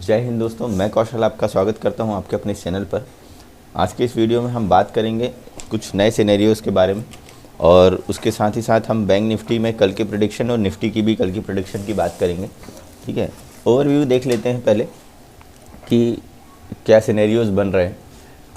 जय हिंद दोस्तों, मैं कौशल आपका स्वागत करता हूं आपके अपने चैनल पर। आज के इस वीडियो में हम बात करेंगे कुछ नए सिनेरियोज़ के बारे में और उसके साथ ही साथ हम बैंक निफ्टी में कल की प्रेडिक्शन और निफ्टी की भी कल की प्रेडिक्शन की बात करेंगे। ठीक है, ओवरव्यू देख लेते हैं पहले कि क्या सिनेरियोज़ बन रहे हैं।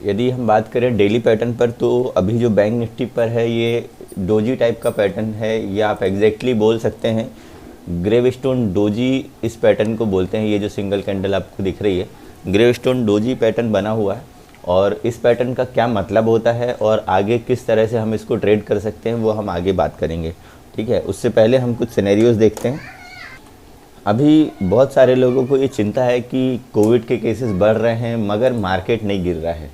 यदि हम बात करें डेली पैटर्न पर, तो अभी जो बैंक निफ्टी पर है ये डोजी टाइप का पैटर्न है, या आप एग्जैक्टली बोल सकते हैं ग्रेवस्टोन डोजी इस पैटर्न को बोलते हैं। ये जो सिंगल कैंडल आपको दिख रही है ग्रेवस्टोन डोजी पैटर्न बना हुआ है, और इस पैटर्न का क्या मतलब होता है और आगे किस तरह से हम इसको ट्रेड कर सकते हैं वो हम आगे बात करेंगे। ठीक है, उससे पहले हम कुछ सिनेरियोज देखते हैं। अभी बहुत सारे लोगों को ये चिंता है कि कोविड के केसेस बढ़ रहे हैं मगर मार्केट नहीं गिर रहा है।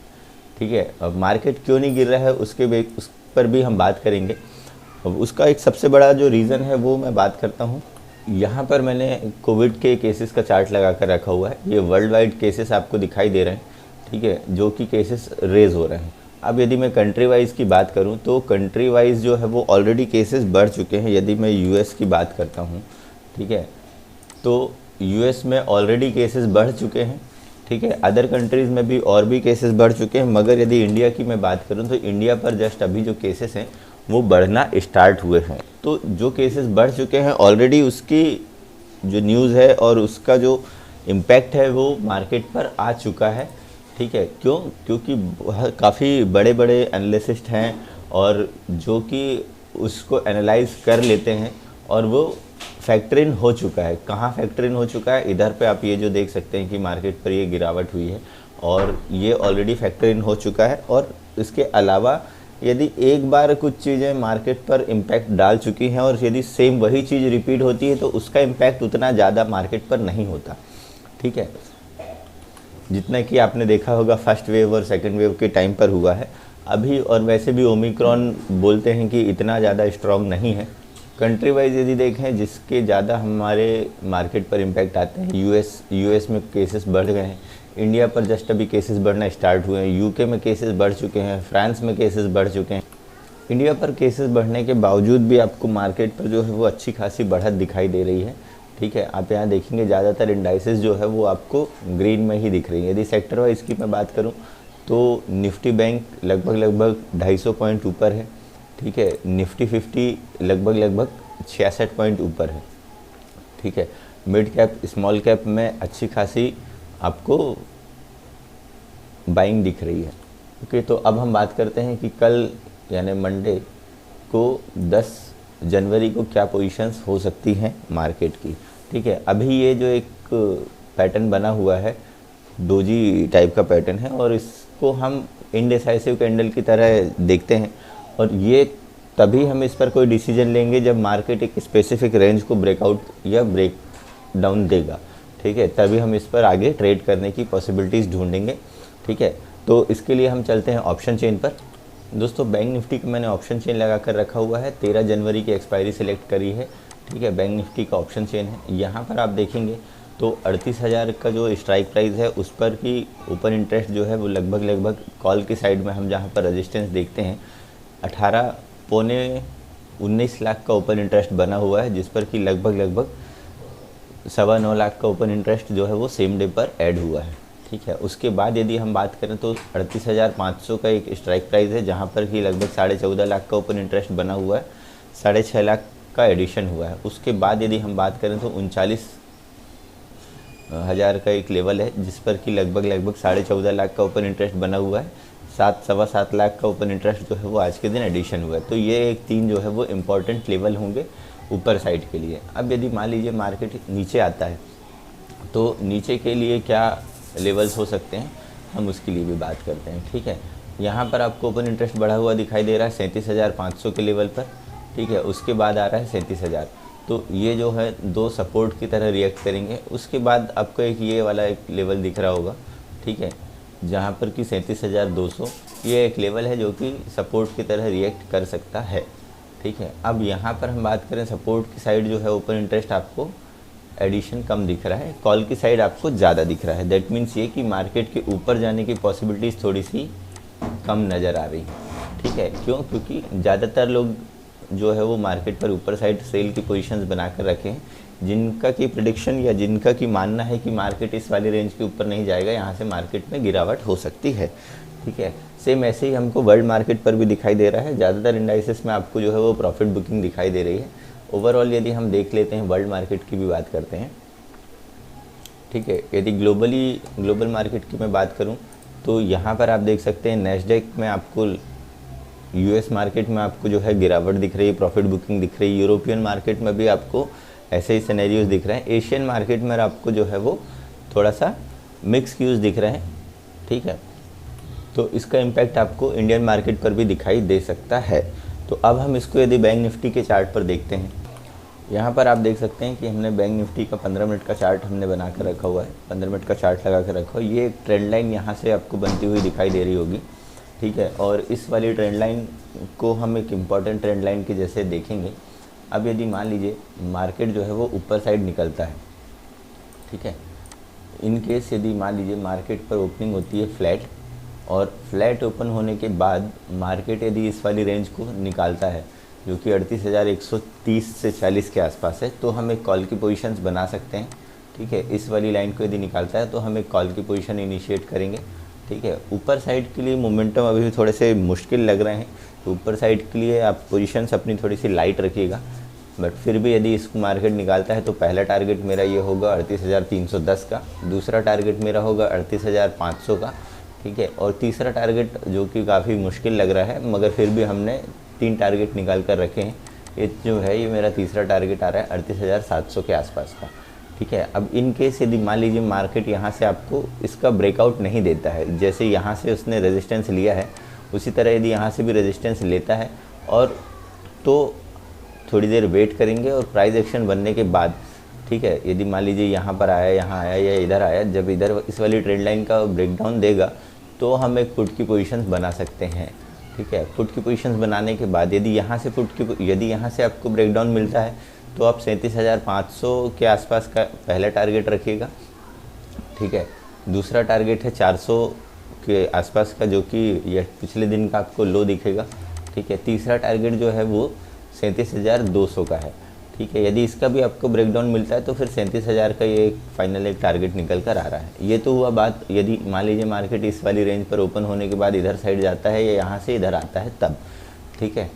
ठीक है, अब मार्केट क्यों नहीं गिर रहा है उस पर भी हम बात करेंगे। अब उसका एक सबसे बड़ा जो रीज़न है वो मैं बात करता हूँ। यहाँ पर मैंने कोविड के केसेस का चार्ट लगा कर रखा हुआ है। ये वर्ल्ड वाइड केसेस आपको दिखाई दे रहे हैं, ठीक है, जो कि केसेस रेज हो रहे हैं। अब यदि मैं कंट्री वाइज की बात करूँ तो कंट्री वाइज जो है वो ऑलरेडी केसेस बढ़ चुके हैं। यदि मैं यूएस की बात करता हूँ, ठीक है, तो यूएस में ऑलरेडी केसेस बढ़ चुके हैं। ठीक है, अदर कंट्रीज़ में भी और भी केसेस बढ़ चुके हैं, मगर यदि इंडिया की मैं बात करूँ तो इंडिया पर जस्ट अभी जो केसेस हैं वो बढ़ना स्टार्ट हुए हैं। तो जो केसेस बढ़ चुके हैं ऑलरेडी, उसकी जो न्यूज़ है और उसका जो इम्पैक्ट है वो मार्केट पर आ चुका है। ठीक है, क्योंकि काफ़ी बड़े बड़े एनालिसिस्ट हैं और जो कि उसको एनालाइज कर लेते हैं, और वो फैक्टर इन हो चुका है। कहाँ फैक्टर इन हो चुका है? इधर पे आप ये जो देख सकते हैं कि मार्केट पर ये गिरावट हुई है और ये ऑलरेडी फैक्टर इन हो चुका है। और इसके अलावा यदि एक बार कुछ चीज़ें मार्केट पर इम्पैक्ट डाल चुकी हैं और यदि सेम वही चीज़ रिपीट होती है तो उसका इम्पैक्ट उतना ज़्यादा मार्केट पर नहीं होता। ठीक है, जितना कि आपने देखा होगा फर्स्ट वेव और सेकंड वेव के टाइम पर हुआ है अभी। और वैसे भी ओमिक्रॉन बोलते हैं कि इतना ज़्यादा स्ट्रॉन्ग नहीं है। कंट्री वाइज यदि देखें जिसके ज़्यादा हमारे मार्केट पर इम्पैक्ट आते हैं, यूएस में केसेस बढ़ गए हैं, इंडिया पर जस्ट अभी केसेस बढ़ना स्टार्ट हुए हैं, यूके में केसेस बढ़ चुके हैं, फ्रांस में केसेस बढ़ चुके हैं। इंडिया पर केसेस बढ़ने के बावजूद भी आपको मार्केट पर जो है वो अच्छी खासी बढ़त दिखाई दे रही है। ठीक है, आप यहाँ देखेंगे ज़्यादातर इंडाइसेस जो है वो आपको ग्रीन में ही दिख रही है। यदि सेक्टर वाइज की मैं बात करूँ तो निफ्टी बैंक लगभग 250 पॉइंट ऊपर है। ठीक है, निफ्टी 50 लगभग 66 पॉइंट ऊपर है। ठीक है, मिड कैप स्मॉल कैप में अच्छी खासी आपको बाइंग दिख रही है। ओके, तो अब हम बात करते हैं कि कल यानी मंडे को 10 जनवरी को क्या पोजीशंस हो सकती हैं मार्केट की। ठीक है, अभी ये जो एक पैटर्न बना हुआ है डोजी टाइप का पैटर्न है और इसको हम इनडिसाइसिव कैंडल की तरह देखते हैं, और ये तभी हम इस पर कोई डिसीजन लेंगे जब मार्केट एक स्पेसिफिक रेंज को ब्रेकआउट या ब्रेक डाउन देगा। ठीक है, तभी हम इस पर आगे ट्रेड करने की पॉसिबिलिटीज़ ढूंढेंगे। ठीक है, तो इसके लिए हम चलते हैं ऑप्शन चेन पर। दोस्तों, बैंक निफ्टी का मैंने ऑप्शन चेन लगा कर रखा हुआ है। 13 जनवरी की एक्सपायरी सिलेक्ट करी है। ठीक है, बैंक निफ्टी का ऑप्शन चेन है। यहाँ पर आप देखेंगे तो 38,000 का जो स्ट्राइक प्राइस है उस पर की ओपन इंटरेस्ट जो है वो लगभग कॉल की साइड में हम जहाँ पर रजिस्टेंस देखते हैं 18.19 लाख का ओपन इंटरेस्ट बना हुआ है, जिस पर कि लगभग 9.25 लाख का ओपन इंटरेस्ट जो है वो सेम डे पर ऐड हुआ है। ठीक है, उसके बाद यदि हम बात करें तो 38,500 का एक स्ट्राइक प्राइस है जहाँ पर कि लगभग 14.5 लाख का ओपन इंटरेस्ट बना हुआ है, 6.5 लाख का एडिशन हुआ है। उसके बाद यदि हम बात करें तो 39,000 का एक लेवल है जिस पर कि लगभग 14.5 लाख का ओपन इंटरेस्ट बना हुआ है, 7.25 लाख का ओपन इंटरेस्ट जो है वो आज के दिन एडिशन हुआ है। तो ये एक 3 जो है वो इम्पॉर्टेंट लेवल होंगे ऊपर साइड के लिए। अब यदि मान लीजिए मार्केट नीचे आता है तो नीचे के लिए क्या लेवल्स हो सकते हैं हम उसके लिए भी बात करते हैं। ठीक है, यहाँ पर आपको ओपन इंटरेस्ट बढ़ा हुआ दिखाई दे रहा है 37,500 के लेवल पर। ठीक है, उसके बाद आ रहा है 37,000। तो ये जो है 2 सपोर्ट की तरह रिएक्ट करेंगे। उसके बाद आपको एक ये वाला एक लेवल दिख रहा होगा, ठीक है, जहाँ पर कि 37,200 ये एक लेवल है जो कि सपोर्ट की तरह रिएक्ट कर सकता है। ठीक है, अब यहाँ पर हम बात करें सपोर्ट की साइड जो है ओपन इंटरेस्ट आपको एडिशन कम दिख रहा है, कॉल की साइड आपको ज़्यादा दिख रहा है। दैट मीन्स ये कि मार्केट के ऊपर जाने की पॉसिबिलिटीज़ थोड़ी सी कम नज़र आ रही है। ठीक है, क्योंकि ज़्यादातर लोग जो है वो मार्केट पर ऊपर साइड सेल की पोजीशंस बनाकर रखे हैं, जिनका की प्रेडिक्शन या जिनका की मानना है कि मार्केट इस वाली रेंज के ऊपर नहीं जाएगा, यहाँ से मार्केट में गिरावट हो सकती है। ठीक है, सेम ऐसे ही हमको वर्ल्ड मार्केट पर भी दिखाई दे रहा है। ज़्यादातर इंडाइसेस में आपको जो है वो प्रॉफिट बुकिंग दिखाई दे रही है। ओवरऑल यदि हम देख लेते हैं, वर्ल्ड मार्केट की भी बात करते हैं। ठीक है, यदि ग्लोबल मार्केट की मैं बात करूं तो यहाँ पर आप देख सकते हैं नैस्डैक में आपको, यूएस मार्केट में आपको जो है गिरावट दिख रही है, प्रॉफिट बुकिंग दिख रही है। यूरोपियन मार्केट में भी आपको ऐसे ही सिनेरियोज दिख रहे हैं। एशियन मार्केट में आपको जो है वो थोड़ा सा मिक्स क्यूज दिख रहे हैं। ठीक है, तो इसका इम्पैक्ट आपको इंडियन मार्केट पर भी दिखाई दे सकता है। तो अब हम इसको यदि बैंक निफ्टी के चार्ट पर देखते हैं, यहाँ पर आप देख सकते हैं कि हमने बैंक निफ्टी का 15 मिनट का चार्ट हमने बना कर रखा हुआ है, 15 मिनट का चार्ट लगा कर रखा हुआ है। ये एक ट्रेंड लाइन यहाँ से आपको बनती हुई दिखाई दे रही होगी। ठीक है, और इस वाली ट्रेंड लाइन को हम एक इम्पॉर्टेंट ट्रेंड लाइन के जैसे देखेंगे। अब यदि मान लीजिए मार्केट जो है वो ऊपर साइड निकलता है, ठीक है, इन केस यदि मान लीजिए मार्केट पर ओपनिंग होती है फ्लैट, और फ्लैट ओपन होने के बाद मार्केट यदि इस वाली रेंज को निकालता है जो कि 38,130 से 40 के आसपास है, तो हम एक कॉल की पोजीशंस बना सकते हैं। ठीक है, इस वाली लाइन को यदि निकालता है तो हम एक कॉल की पोजीशन इनिशिएट करेंगे। ठीक है, ऊपर साइड के लिए मोमेंटम अभी भी थोड़े से मुश्किल लग रहे हैं, तो ऊपर साइड के लिए आप पोजीशंस अपनी थोड़ी सी लाइट रखिएगा। बट फिर भी यदि इसको मार्केट निकालता है तो पहला टारगेट मेरा ये होगा 38,310 का, दूसरा टारगेट मेरा होगा 38,500 का। ठीक है, और तीसरा टारगेट जो कि काफ़ी मुश्किल लग रहा है मगर फिर भी हमने 3 टारगेट निकाल कर रखे हैं। ये जो है ये मेरा तीसरा टारगेट आ रहा है 38,700 के आसपास का। ठीक है, अब इन केस यदि मान लीजिए मार्केट यहाँ से आपको इसका ब्रेकआउट नहीं देता है, जैसे यहाँ से उसने रेजिस्टेंस लिया है उसी तरह यदि यहाँ से भी रेजिस्टेंस लेता है, और तो थोड़ी देर वेट करेंगे और प्राइस एक्शन बनने के बाद, ठीक है, यदि मान लीजिए यहाँ पर आया, यहाँ आया या इधर आया, जब इधर इस वाली ट्रेंड लाइन का ब्रेकडाउन देगा तो हम एक पुट की पोजीशंस बना सकते हैं। ठीक है, पुट की पोजीशंस बनाने के बाद यदि यहाँ से आपको ब्रेकडाउन मिलता है तो आप 37,500 के आसपास का पहला टारगेट रखिएगा। ठीक है, दूसरा टारगेट है 400 के आसपास का, जो कि यह पिछले दिन का आपको लो दिखेगा। ठीक है, तीसरा टारगेट जो है वो 37,200 का है। ठीक है, यदि इसका भी आपको ब्रेकडाउन मिलता है तो फिर 37,000 का ये एक फाइनल एक टारगेट निकल कर आ रहा है। ये तो हुआ बात यदि मान लीजिए मार्केट इस वाली रेंज पर ओपन होने के बाद इधर साइड जाता है या यहाँ से इधर आता है तब। ठीक है,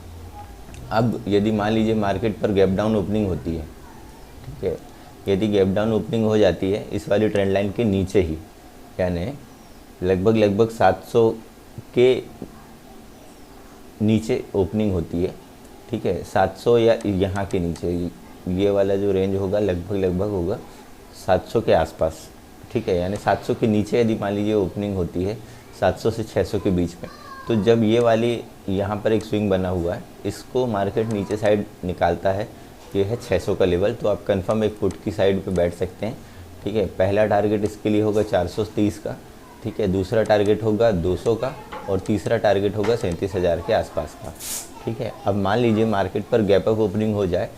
अब यदि मान लीजिए मार्केट पर गैप डाउन ओपनिंग होती है, ठीक है, यदि गैप डाउन ओपनिंग हो जाती है इस वाली ट्रेंड लाइन के नीचे ही, यानी लगभग 700 के नीचे ओपनिंग होती है। ठीक है, 700 या यहाँ के नीचे, ये वाला जो रेंज होगा लगभग होगा 700 के आसपास। ठीक है, यानी 700 के नीचे यदि मान लीजिए ओपनिंग होती है 700 से 600 के बीच में, तो जब ये वाली यहाँ पर एक स्विंग बना हुआ है, इसको मार्केट नीचे साइड निकालता है, ये है 600 का लेवल, तो आप कंफर्म एक पुट की साइड पे बैठ सकते हैं। ठीक है, पहला टारगेट इसके लिए होगा 430 का। ठीक है, दूसरा टारगेट होगा 200 का, और तीसरा टारगेट होगा 37,000 के आसपास का। ठीक है, अब मान लीजिए मार्केट पर गैप अप ओपनिंग हो जाए,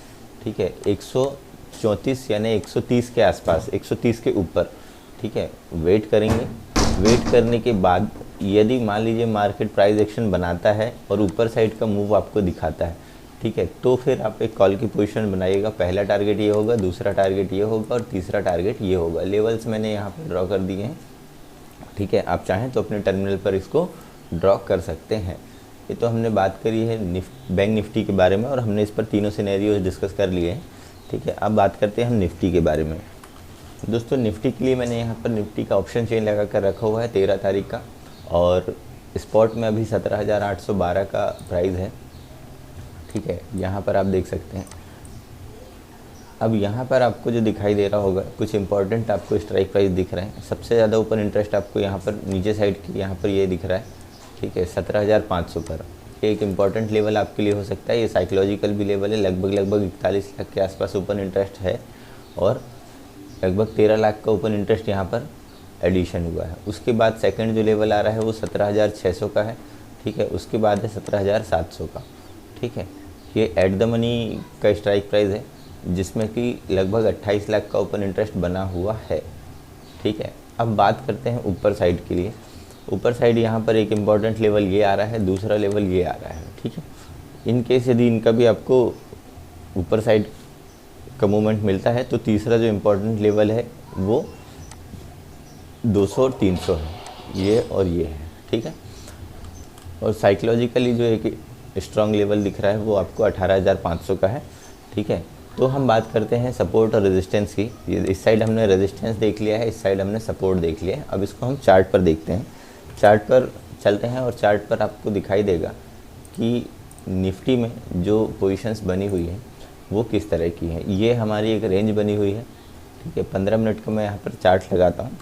ठीक है, 134 यानी 130 के आसपास, 130 के ऊपर। ठीक है, वेट करेंगे, वेट करने के बाद यदि मान लीजिए मार्केट प्राइस एक्शन बनाता है और ऊपर साइड का मूव आपको दिखाता है, ठीक है, तो फिर आप एक कॉल की पोजीशन बनाइएगा। पहला टारगेट ये होगा, दूसरा टारगेट ये होगा और तीसरा टारगेट ये होगा। लेवल्स मैंने यहाँ पर ड्रॉ कर दिए हैं। ठीक है, आप चाहें तो अपने टर्मिनल पर इसको ड्रॉ कर सकते हैं। ये तो हमने बात करी है बैंक निफ्टी के बारे में, और हमने इस पर तीनों सिनेरियोज डिस्कस कर लिए हैं। ठीक है, अब बात करते हैं हम निफ्टी के बारे में। दोस्तों, निफ्टी के लिए मैंने यहाँ पर निफ्टी का ऑप्शन चेन लगा कर रखा हुआ है 13 तारीख का, और स्पॉट में अभी 17,812 का प्राइस है। ठीक है, यहाँ पर आप देख सकते हैं। अब यहाँ पर आपको जो दिखाई दे रहा होगा कुछ इंपॉर्टेंट आपको स्ट्राइक प्राइस दिख रहे हैं। सबसे ज़्यादा ओपन इंटरेस्ट आपको यहाँ पर नीचे साइड की यहाँ पर ये दिख रहा है। ठीक है, 17,500 पर ये एक इम्पॉर्टेंट लेवल आपके लिए हो सकता है। ये साइकोलॉजिकल भी लेवल है, लगभग 41 लाख के आसपास ओपन इंटरेस्ट है, और लगभग 13 लाख का ओपन इंटरेस्ट यहाँ पर एडिशन हुआ है। उसके बाद सेकंड जो लेवल आ रहा है वो 17,600 का है। ठीक है, उसके बाद है 17,700 का। ठीक है, ये एट द मनी का स्ट्राइक प्राइस है, जिसमें कि लगभग 28 लाख का ओपन इंटरेस्ट बना हुआ है। ठीक है, अब बात करते हैं ऊपर साइड के लिए। ऊपर साइड यहाँ पर एक इम्पॉर्टेंट लेवल ये आ रहा है, दूसरा लेवल ये आ रहा है। ठीक है, इन केस यदि इनका भी आपको ऊपर साइड का मूवमेंट मिलता है तो तीसरा जो इम्पोर्टेंट लेवल है वो 200 और 300 है, ये और ये है, ठीक है। और साइकोलॉजिकली जो एक स्ट्रॉन्ग लेवल दिख रहा है वो आपको 18,500 का है, ठीक है। तो हम बात करते हैं सपोर्ट और रेजिस्टेंस की। ये इस साइड हमने रेजिस्टेंस देख लिया है, इस साइड हमने सपोर्ट देख लिया है। अब इसको हम चार्ट पर देखते हैं, चार्ट पर चलते हैं और चार्ट पर आपको दिखाई देगा कि निफ्टी में जो पोजीशंस बनी हुई हैं वो किस तरह की है। ये हमारी एक रेंज बनी हुई है, ठीक है। 15 मिनट का मैं यहाँ पर चार्ट लगाता हूँ,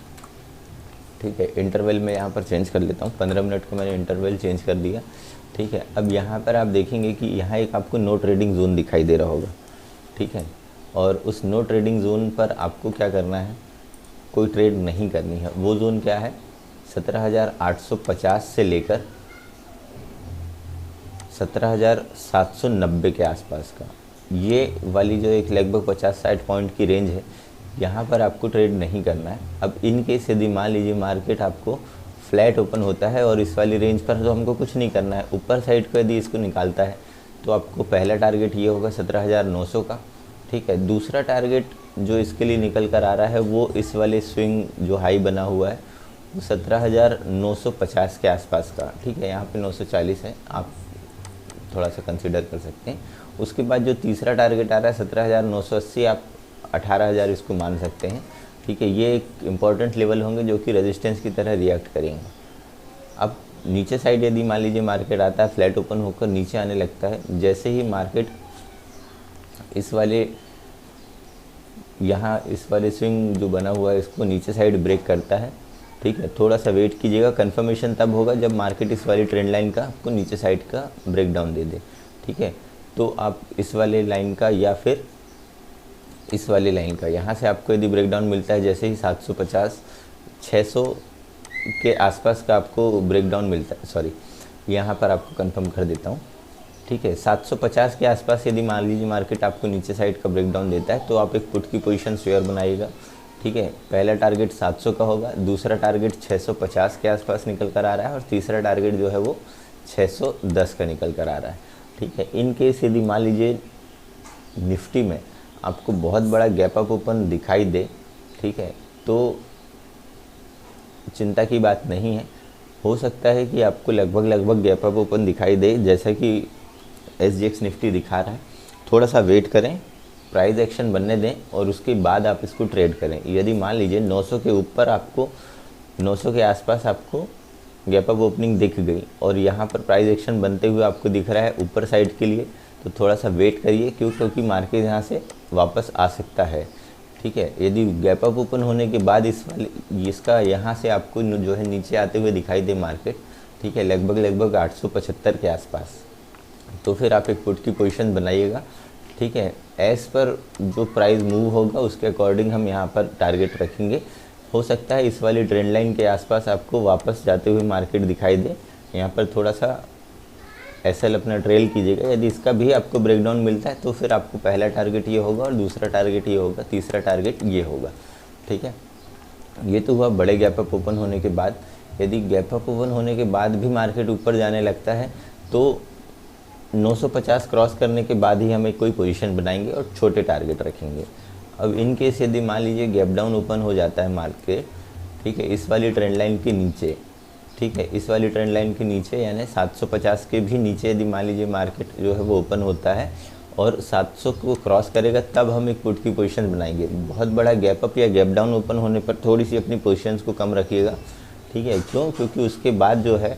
ठीक है। इंटरवल में यहाँ पर चेंज कर लेता हूँ, 15 मिनट का मैंने इंटरवल चेंज कर दिया, ठीक है। अब यहाँ पर आप देखेंगे कि यहाँ एक आपको नो ट्रेडिंग जोन दिखाई दे रहा होगा, ठीक है। और उस नो ट्रेडिंग जोन पर आपको क्या करना है, कोई ट्रेड नहीं करनी है। वो जोन क्या है, 17,850 से लेकर 17,790 के आसपास का, ये वाली जो एक लगभग 50-60 पॉइंट की रेंज है, यहाँ पर आपको ट्रेड नहीं करना है। अब इन केस यदि मान लीजिए मार्केट आपको फ्लैट ओपन होता है और इस वाली रेंज पर, तो हमको कुछ नहीं करना है। ऊपर साइड को यदि इसको निकालता है तो आपको पहला टारगेट ये होगा 17,900 का, ठीक है। दूसरा टारगेट जो इसके लिए निकल कर आ रहा है वो इस वाले स्विंग जो हाई बना हुआ है वो 17,950 के आसपास का, ठीक है। यहाँ पे 940 है, आप थोड़ा सा कंसिडर कर सकते हैं। उसके बाद जो तीसरा टारगेट आ रहा है 17,980, आप 18,000 इसको मान सकते हैं, ठीक है। ये एक इम्पॉर्टेंट लेवल होंगे जो कि रेजिस्टेंस की तरह रिएक्ट करेंगे। अब नीचे साइड यदि मान लीजिए मार्केट आता है, फ्लैट ओपन होकर नीचे आने लगता है, जैसे ही मार्केट इस वाले यहाँ इस वाले स्विंग जो बना हुआ है इसको नीचे साइड ब्रेक करता है, ठीक है। थोड़ा सा वेट कीजिएगा, कंफर्मेशन तब होगा जब मार्केट इस वाली ट्रेंड लाइन का आपको नीचे साइड का ब्रेकडाउन दे दे, ठीक है। तो आप इस वाले लाइन का या फिर इस वाली लाइन का, यहाँ से आपको यदि ब्रेकडाउन मिलता है, जैसे ही 750 600 के आसपास का आपको ब्रेकडाउन मिलता है, सॉरी यहाँ पर आपको कंफर्म कर देता हूँ, ठीक है। 750 के आसपास यदि मान लीजिए मार्केट आपको नीचे साइड का ब्रेकडाउन देता है तो आप एक पुट की पोजीशन शेयर बनाइएगा, ठीक है। पहला टारगेट 700 का होगा, दूसरा टारगेट 650 के आसपास निकल कर आ रहा है और तीसरा टारगेट जो है वो 610 का निकल कर आ रहा है, ठीक है। इन केस यदि मान लीजिए निफ्टी में आपको बहुत बड़ा गैप अप ओपन दिखाई दे, ठीक है, तो चिंता की बात नहीं है। हो सकता है कि आपको लगभग गैप अप ओपन दिखाई दे, जैसा कि SGX निफ्टी दिखा रहा है। थोड़ा सा वेट करें, प्राइस एक्शन बनने दें और उसके बाद आप इसको ट्रेड करें। यदि मान लीजिए 900 के ऊपर आपको, 900 के आसपास आपको गैप अप ओपनिंग दिख गई और यहाँ पर प्राइस एक्शन बनते हुए आपको दिख रहा है ऊपर साइड के लिए, तो थोड़ा सा वेट करिए, क्योंकि मार्केट यहाँ से वापस आ सकता है, ठीक है। यदि गैप अप ओपन होने के बाद इसका यहाँ से आपको जो है नीचे आते हुए दिखाई दे मार्केट, ठीक है, लगभग 875 के आसपास, तो फिर आप एक पुट की पोजीशन बनाइएगा, ठीक है। एज पर जो प्राइस मूव होगा उसके अकॉर्डिंग हम यहाँ पर टारगेट रखेंगे। हो सकता है इस वाली ट्रेंड लाइन के आसपास आपको वापस जाते हुए मार्केट दिखाई दे, यहाँ पर थोड़ा सा SL अपना ट्रेल कीजिएगा। यदि इसका भी आपको ब्रेकडाउन मिलता है तो फिर आपको पहला टारगेट ये होगा और दूसरा टारगेट ये होगा, तीसरा टारगेट ये होगा, ठीक है। ये तो हुआ बड़े गैप अप ओपन होने के बाद। यदि गैप अप ओपन होने के बाद भी मार्केट ऊपर जाने लगता है तो 950 क्रॉस करने के बाद ही हम एक कोई पोजीशन बनाएंगे और छोटे टारगेट रखेंगे। अब इन केस यदि मान लीजिए गैप डाउन ओपन हो जाता है मार्केट, ठीक है, इस वाली ट्रेंड लाइन के नीचे, ठीक है, इस वाली ट्रेंड लाइन के नीचे यानी 750 के भी नीचे यदि मान लीजिए मार्केट जो है वो ओपन होता है और 700 को क्रॉस करेगा, तब हम एक पुट की पोजीशन बनाएंगे। बहुत बड़ा गैप अप या गैप डाउन ओपन होने पर थोड़ी सी अपनी पोजीशंस को कम रखिएगा, ठीक है। क्यों? क्योंकि उसके बाद जो है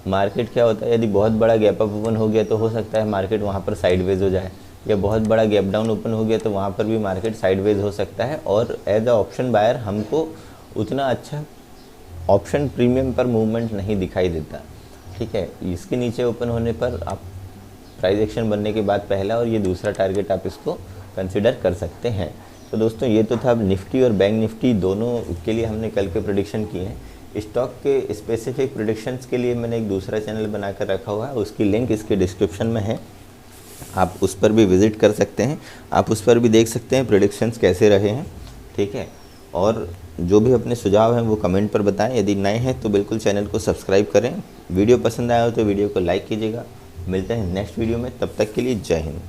मार्केट क्या होता है, यदि बहुत बड़ा गैप अप ओपन हो गया तो हो सकता है मार्केट वहाँ पर साइडवेज हो जाए, या बहुत बड़ा गैप डाउन ओपन हो गया तो वहाँ पर भी मार्केट साइडवेज हो सकता है। और एज अ ऑप्शन बायर हमको उतना अच्छा ऑप्शन प्रीमियम पर मूवमेंट नहीं दिखाई देता, ठीक है। इसके नीचे ओपन होने पर आप प्राइस एक्शन बनने के बाद पहला और ये दूसरा टारगेट आप इसको कंसिडर कर सकते हैं। तो दोस्तों ये तो था निफ्टी और बैंक निफ्टी दोनों के लिए हमने कल के प्रेडिक्शन किए हैं। स्टॉक के स्पेसिफिक प्रेडिक्शंस के लिए मैंने एक दूसरा चैनल बनाकर रखा हुआ है, उसकी लिंक इसके डिस्क्रिप्शन में है, आप उस पर भी विज़िट कर सकते हैं। आप उस पर भी देख सकते हैं प्रेडिक्शंस कैसे रहे हैं, ठीक है। और जो भी अपने सुझाव हैं वो कमेंट पर बताएं। यदि नए हैं तो बिल्कुल चैनल को सब्सक्राइब करें। वीडियो पसंद आया हो तो वीडियो को लाइक कीजिएगा। मिलते हैं नेक्स्ट वीडियो में, तब तक के लिए जय हिंद।